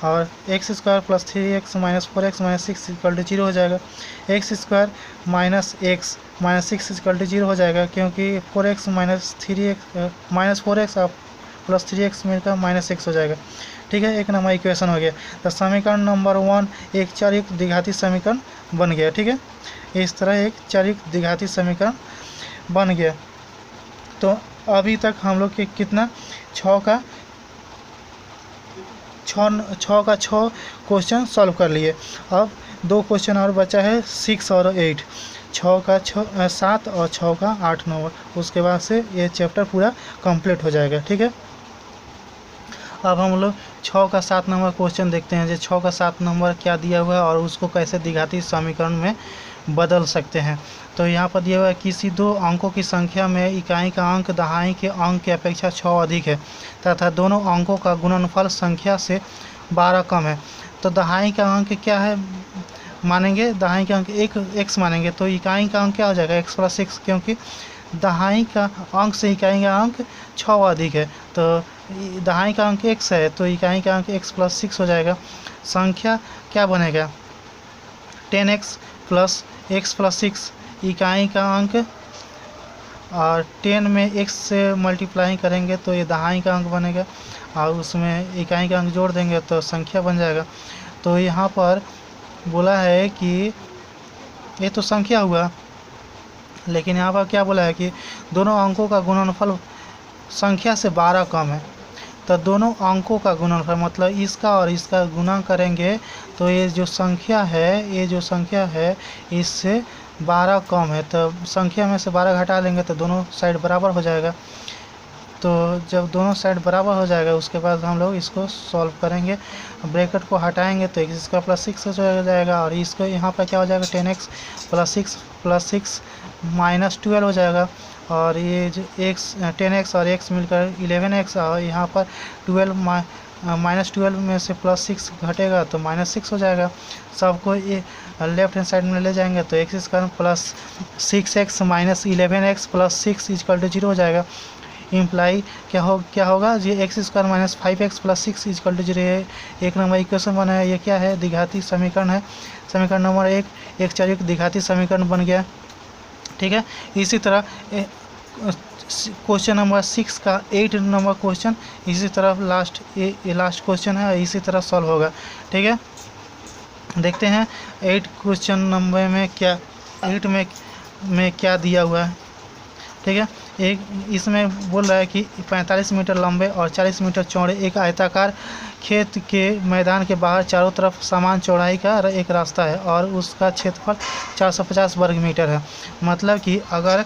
और x² + 3x - 4x - 6 = 0 हो जाएगा। x² - x - 6 = 0 हो जाएगा, क्योंकि 4x - 3x -4x + 3x मिलकर -x हो जाएगा, ठीक है। एक नंबर इक्वेशन हो गया। तो समीकरण नंबर 1 एक चरिक द्विघाती समीकरण बन गया, ठीक है। इस तरह एक चरिक द्विघाती समीकरण बन गया। तो अभी तक हम लोग के कितना 6 का 6 क्वेश्चन सॉल्व कर लिए। अब 2 क्वेश्चन और बचा है 6 और 8। 6 का 7 और 6 का 8 नंबर। उसके बाद से ये चैप्टर पूरा कंप्लीट हो जाएगा, ठीक है। अब हम लोग 6 का 7 नंबर क्वेश्चन देखते हैं। जो 6 का 7 नंबर क्या दिया हुआ है और उसको कैसे द्विघाती समीकरण में बदल सकते हैं। तो यहाँ पर दिया हुआ है किसी 2 अंकों की संख्या में इकाई का अंक दहाई के अंक की अपेक्षा 6 अधिक है तथा दोनों अंकों का गुणनफल संख्या से 12 कम है। तो दहाई का अंक क्या है मानेंगे? दहाई का अंक x मानेंगे तो इकाई का अंक क्या हो जाएगा? x + 6, क्योंकि दहाई का अंक से इकाई का अंक 6 अधिक है। तो दहाई का अंक x है तो इकाई का अंक x + 6 हो जाएगा। संख्या क्या बनेगा? 10x + x + 6 इकाई का अंक और 10 में x से मल्टीप्लाई करेंगे तो ये दहाई का अंक बनेगा, और उसमें इकाई का अंक जोड़ देंगे तो संख्या बन जाएगा। तो यहाँ पर बोला है कि ये तो संख्या हुआ, लेकिन यहाँ पर क्या बोला है कि दोनों अंकों का गुणनफल संख्या से 12 कम है। तो दोनों अंकों का गुणनफल मतलब इसका और इसका गुणा करेंगे तो ये जो संख्या है इससे 12 कम है। तो संख्या में से 12 घटा लेंगे तो दोनों साइड बराबर हो जाएगा। तो जब दोनों साइड बराबर हो जाएगा उसके बाद हम लोग इसको सॉल्व करेंगे। ब्रैकेट को हटाएंगे तो x स्क्वायर प्लस 6 हो जाएगा, और इसको यहाँ पर क्या हो जाएगा 10x प्लस 6 माइनस 12 हो जाएगा। और ये जो x 10x और x मिलकर 11x, और यहाँ पर 12 माइनस 12 में से प्लस 6 घटेगा तो माइनस 6 हो जाएगा। सबको ये लेफ्ट हैंड साइड में ले जाएंगे तो x square plus 6x minus 11x plus 6 equal to 0 हो जाएगा। इम्प्लाई क्या होगा ये x square minus 5x plus 6 equal to 0 है। एक नंबर इक्वेशन बना है। ये क्या है? द्विघाती समीकरण है। समीकरण नंबर 1 चरयुक्त द्विघाती समीकरण बन गया। ठीक है। इसी तरह क्वेश्चन नंबर 6 का 8 नंबर क्वेश्चन इसी तरह लास्ट क्वेश्चन है, इसी तरह सॉल्व होगा। ठीक है। देखते हैं 8 क्वेश्चन नंबर में क्या 8 में क्या दिया हुआ है। ठीक है। एक इसमें बोल रहा है कि 45 मीटर लंबे और 40 मीटर चौड़े एक आयताकार खेत के मैदान के बाहर चारों तरफ समान चौड़ाई का एक रास्ता है और उसका क्षेत्रफल 450 वर्ग मीटर है। मतलब कि अगर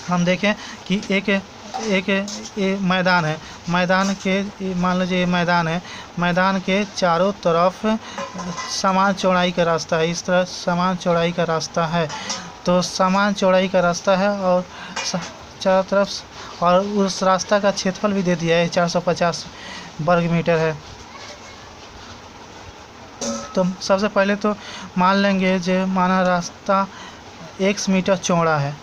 हम देखें कि एक मैदान है, मैदान के मान लीजिए मैदान है, मैदान के चारों तरफ समान चौड़ाई का रास्ता है। इस तरह समान चौड़ाई का रास्ता है, तो समान चौड़ाई का रास्ता है और चारों तरफ, और उस रास्ता का क्षेत्रफल भी दे दिया है 450 वर्ग मीटर है। तो सबसे पहले तो मान लेंगे जो माना रास्ता x मीटर चौड़ा है,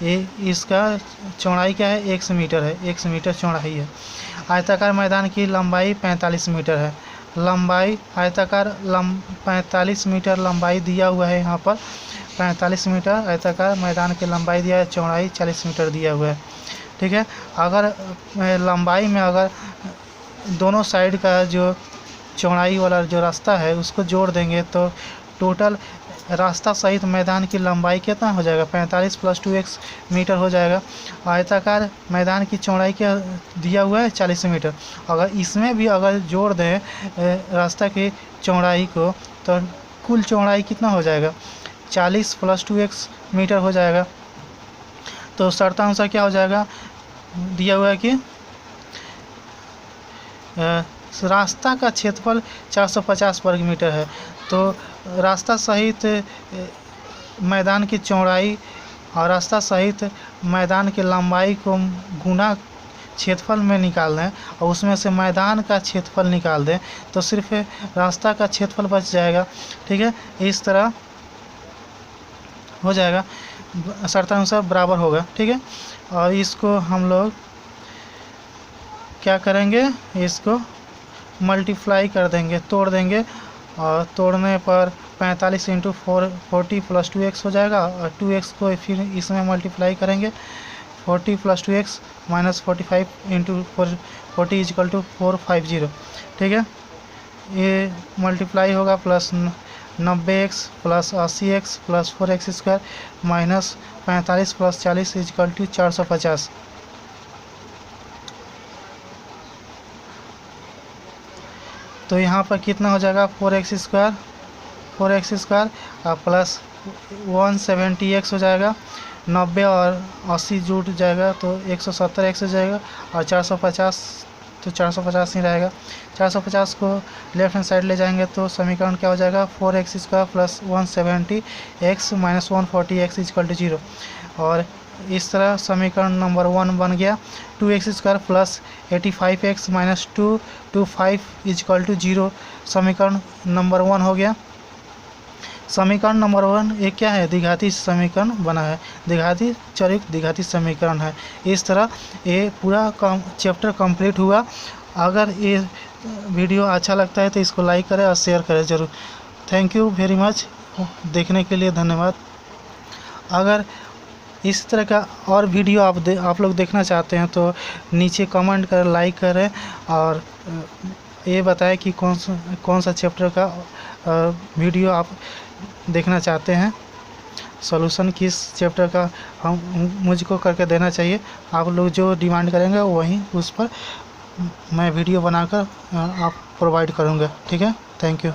ये इसका चौड़ाई क्या है? x मीटर है, x मीटर चौड़ाई है। आयताकार मैदान की लंबाई 45 मीटर है। लंबाई आयताकार 45 मीटर लंबाई दिया हुआ है। यहाँ पर 45 मीटर आयताकार मैदान की लंबाई दिया है, चौड़ाई 40 मीटर दिया हुआ है। ठीक है। अगर लंबाई में अगर दोनों साइड का जो चौड़ाई वाला जो रास्ता है उसको जोड़ देंगे तो टोटल रास्ता सहित मैदान की लंबाई कितना हो जाएगा? 45 प्लस 2x मीटर हो जाएगा। आयताकार मैदान की चौड़ाई क्या दिया हुआ है? 40 मीटर। अगर इसमें भी अगर जोड़ दें रास्ता की चौड़ाई को तो कुल चौड़ाई कितना हो जाएगा? 40 प्लस 2x मीटर हो जाएगा। तो शर्तानुसार क्या हो जाएगा? दिया हुआ है कि रास्ता का क्षेत्रफल 450 वर्ग मीटर है, तो रास्ता सहित मैदान की चौड़ाई और रास्ता सहित मैदान की लंबाई को गुना क्षेत्रफल में निकाल दें और उसमें से मैदान का क्षेत्रफल निकाल दें तो सिर्फ रास्ता का क्षेत्रफल बच जाएगा। ठीक है। इस तरह हो जाएगा, शर्तानुसार बराबर होगा। ठीक है। और इसको हम लोग क्या करेंगे? इसको मल्टीप्लाई कर देंगे, तोड़ देंगे, और तोड़ने पर 45 इंटू 40 प्लस 2x हो जाएगा, और 2x को फिर इसमें मल्टीप्लाई करेंगे। 40 plus 2x minus 45 into 40 equal to 450। ठीक है। ये मल्टीप्लाई होगा plus 90x plus 80x plus 4x square minus 45 plus 40 equal to 450। तो यहाँ पर कितना हो जाएगा? 4x स्क्वायर प्लस 170x हो जाएगा। 90 और 80 जुड़ जाएगा तो 170x हो जाएगा, और 450 तो 450 ही रहेगा। 450 को लेफ्ट हैंड साइड ले जाएंगे तो समीकरण क्या हो जाएगा? 4x square plus 170x minus 140x equal to 0। और इस तरह समीकरण नंबर 1 बन गया। 2x square plus 85x minus 225 equal to 0 समीकरण नंबर 1 हो गया। समीकरण नंबर 1 ये क्या है? द्विघाती समीकरण बना है, द्विघाती चरयुक्त द्विघाती समीकरण है। इस तरह ये पूरा चैप्टर कंप्लीट हुआ। अगर ये वीडियो अच्छा लगता है तो इसको लाइक करें और शेयर करें ज़रूर। थैंक यू वेरी मच, देखने के लिए धन्यवाद। अगर इस तरह का और वीडियो आप लोग देखना चाहते हैं तो नीचे कमेंट करें, लाइक करें और ये बताएं कि कौन सा चैप्टर का वीडियो आप देखना चाहते हैं, सॉल्यूशन किस चैप्टर का हम मुझको करके देना चाहिए। आप लोग जो डिमांड करेंगे वही उस पर मैं वीडियो बनाकर आप प्रोवाइड करूँगा। ठीक है, थैंक यू।